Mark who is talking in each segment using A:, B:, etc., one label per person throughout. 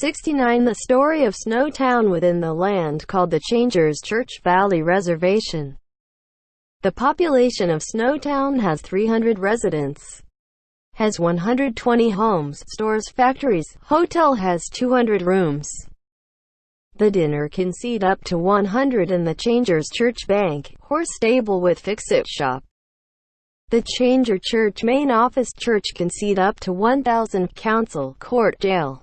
A: 69. The story of Snowtown within the land called the Changers Church Valley Reservation. The population of Snowtown has 300 residents, has 120 homes, stores, factories, hotel has 200 rooms. The dinner can seat up to 100 in the Changers Church Bank, horse stable with fix-it shop. The Changer Church main office church can seat up to 1,000, council, court, jail,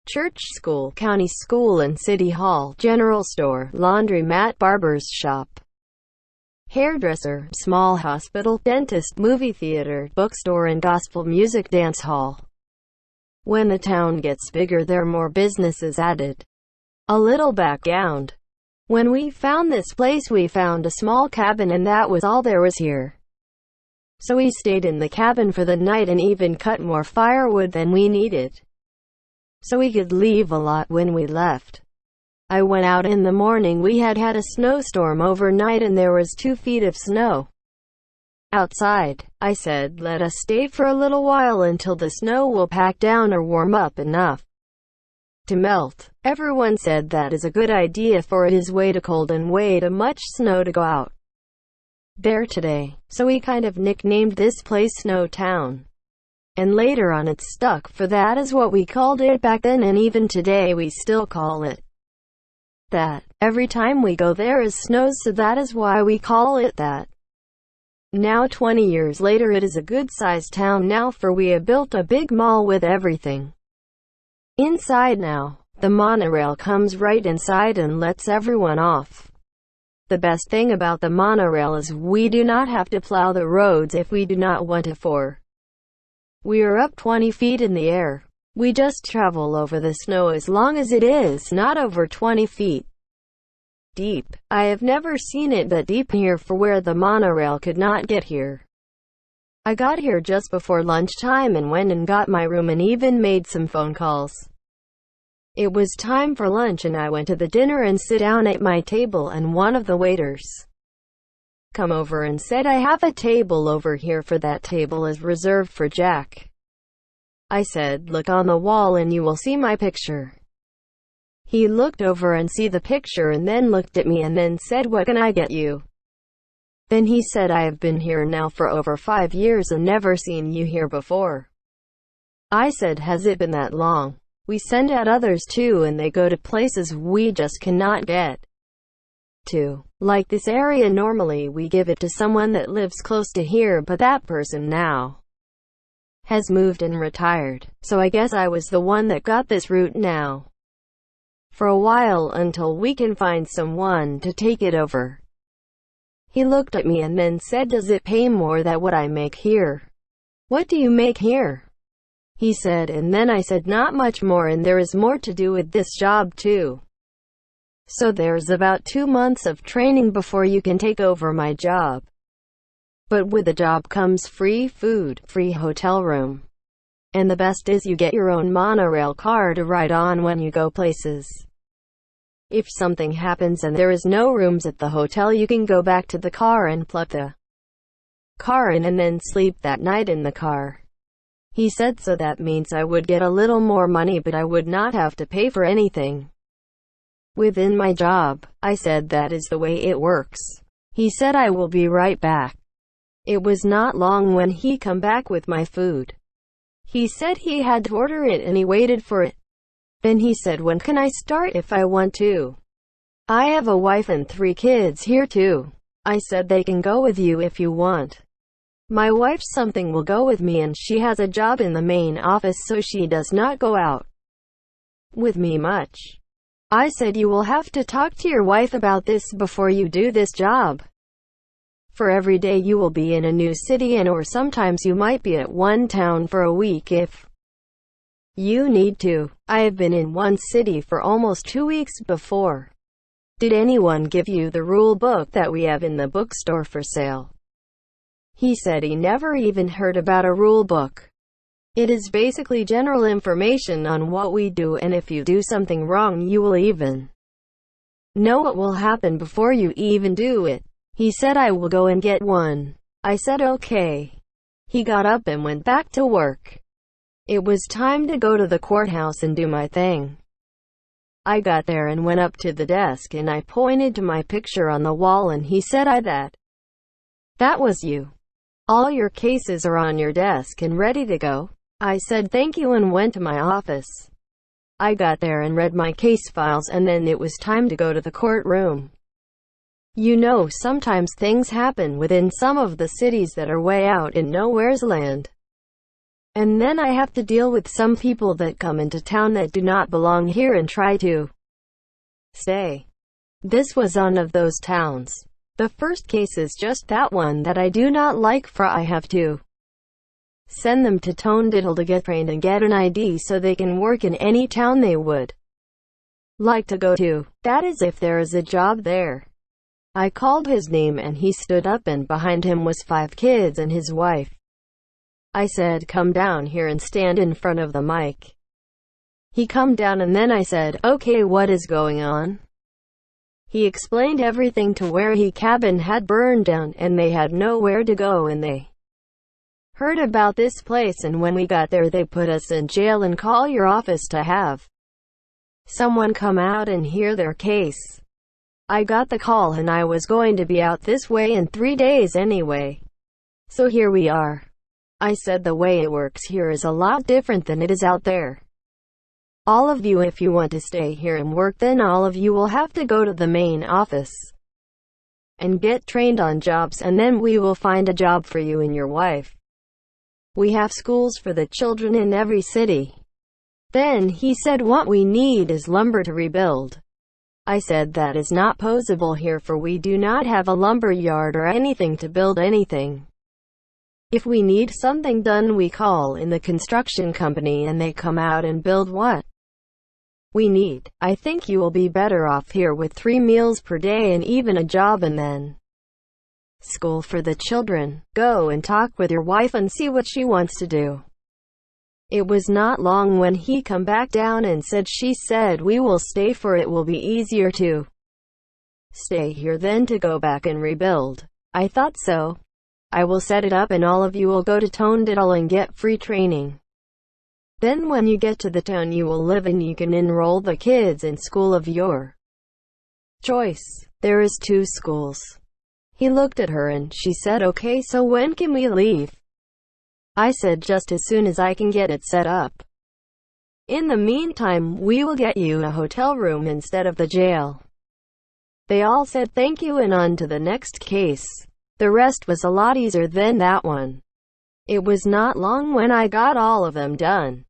A: church, school, county school and city hall, general store, laundromat, barber's shop, hairdresser, small hospital, dentist, movie theater, bookstore and gospel music dance hall. When the town gets bigger there are more businesses added. A little background. When we found this place we found a small cabin and that was all there was here. So we stayed in the cabin for the night and even cut more firewood than we needed, so we could leave a lot when we left. I went out in the morning. We had a snowstorm overnight and there was 2 feet of snow outside. I said, let us stay for a little while until the snow will pack down or warm up enough to melt. Everyone said that is a good idea, for it is way too cold and way too much snow to go out there today. So we kind of nicknamed this place Snowtown, and later on it stuck, for that is what we called it back then, and even today we still call it that. Every time we go there is snows, so that is why we call it that. Now 20 years later it is a good-sized town now, for we have built a big mall with everything inside now. The monorail comes right inside and lets everyone off. The best thing about the monorail is we do not have to plow the roads if we do not want to, for we are up 20 feet in the air. We just travel over the snow as long as it is not over 20 feet deep. I have never seen it that deep here, for where the monorail could not get here. I got here just before lunchtime and went and got my room and even made some phone calls. It was time for lunch and I went to the dinner and sit down at my table, and one of the waiters come over and said, I have a table over here, for that table is reserved for Jack. I said, look on the wall and you will see my picture. He looked over and see the picture and then looked at me and then said, what can I get you? Then he said, I have been here now for over 5 years and never seen you here before. I said, has it been that long? We send out others too and they go to places we just cannot get to. Like this area, normally we give it to someone that lives close to here, but that person now has moved and retired. So I guess I was the one that got this route now for a while, until we can find someone to take it over. He looked at me and then said, does it pay more than what I make here? What do you make here? He said, and then I said, not much more, and there is more to do with this job too. So there's about 2 months of training before you can take over my job. But with the job comes free food, free hotel room. And the best is you get your own monorail car to ride on when you go places. If something happens and there is no rooms at the hotel, you can go back to the car and plug the car in and then sleep that night in the car. He said, so that means I would get a little more money, but I would not have to pay for anything within my job. I said, that is the way it works. He said, I will be right back. It was not long when he come back with my food. He said he had to order it and he waited for it. Then he said, when can I start if I want to? I have a wife and 3 kids here too. I said, they can go with you if you want. My wife's something will go with me, and she has a job in the main office, so she does not go out with me much. I said, you will have to talk to your wife about this before you do this job. For every day you will be in a new city, and or sometimes you might be at one town for a week if you need to. I have been in one city for almost 2 weeks before. Did anyone give you the rule book that we have in the bookstore for sale? He said he never even heard about a rule book. It is basically general information on what we do, and if you do something wrong you will even know what will happen before you even do it. He said, I will go and get one. I said, okay. He got up and went back to work. It was time to go to the courthouse and do my thing. I got there and went up to the desk and I pointed to my picture on the wall and he said, That was you. All your cases are on your desk and ready to go." I said thank you and went to my office. I got there and read my case files and then it was time to go to the courtroom. You know, sometimes things happen within some of the cities that are way out in nowhere's land. And then I have to deal with some people that come into town that do not belong here and try to stay. This was one of those towns. The first case is just that one that I do not like, for I have to send them to Tonediddle to get trained and get an ID so they can work in any town they would like to go to. That is, if there is a job there. I called his name and he stood up and behind him was 5 kids and his wife. I said, "Come down here and stand in front of the mic." He come down and then I said, "Okay, what is going on?" He explained everything to where his cabin had burned down and they had nowhere to go and they heard about this place, and when we got there they put us in jail and call your office to have someone come out and hear their case. I got the call and I was going to be out this way in 3 days anyway. So here we are. I said the way it works here is a lot different than it is out there. All of you, if you want to stay here and work, then all of you will have to go to the main office and get trained on jobs, and then we will find a job for you and your wife. We have schools for the children in every city. Then he said, "What we need is lumber to rebuild." I said that is not possible here, for we do not have a lumber yard or anything to build anything. If we need something done, we call in the construction company and they come out and build what we need. I think you will be better off here with 3 meals per day and even a job and then school for the children. Go and talk with your wife and see what she wants to do. It was not long when he come back down and said, "She said we will stay, for it will be easier to stay here than to go back and rebuild." I thought so. I will set it up and all of you will go to Tonediddle and get free training. Then when you get to the town you will live in, you can enroll the kids in school of your choice. There is 2 schools. He looked at her and she said, "Okay, so when can we leave?" I said, "Just as soon as I can get it set up. In the meantime, we will get you a hotel room instead of the jail." They all said thank you and on to the next case. The rest was a lot easier than that one. It was not long when I got all of them done.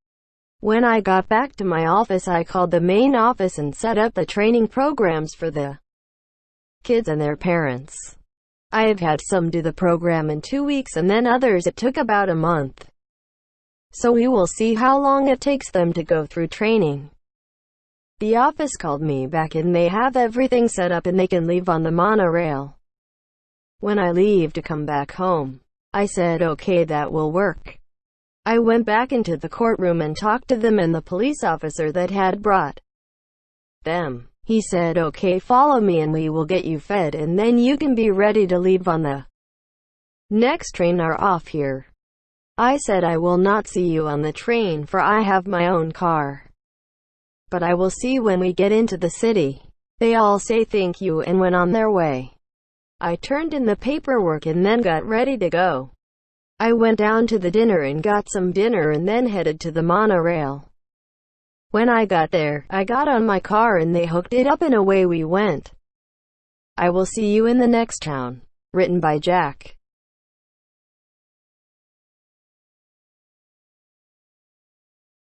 A: When I got back to my office, I called the main office and set up the training programs for the kids and their parents. I have had some do the program in 2 weeks and then others it took about a month. So we will see how long it takes them to go through training. The office called me back and they have everything set up and they can leave on the monorail when I leave to come back home. I said, "Okay, that will work." I went back into the courtroom and talked to them and the police officer that had brought them. He said, "Okay, follow me and we will get you fed and then you can be ready to leave on the next train or off here." I said, "I will not see you on the train, for I have my own car. But I will see when we get into the city." They all say thank you and went on their way. I turned in the paperwork and then got ready to go. I went down to the dinner and got some dinner and then headed to the monorail. When I got there, I got on my car and they hooked it up and away we went. I will see you in the next town. Written by Jack.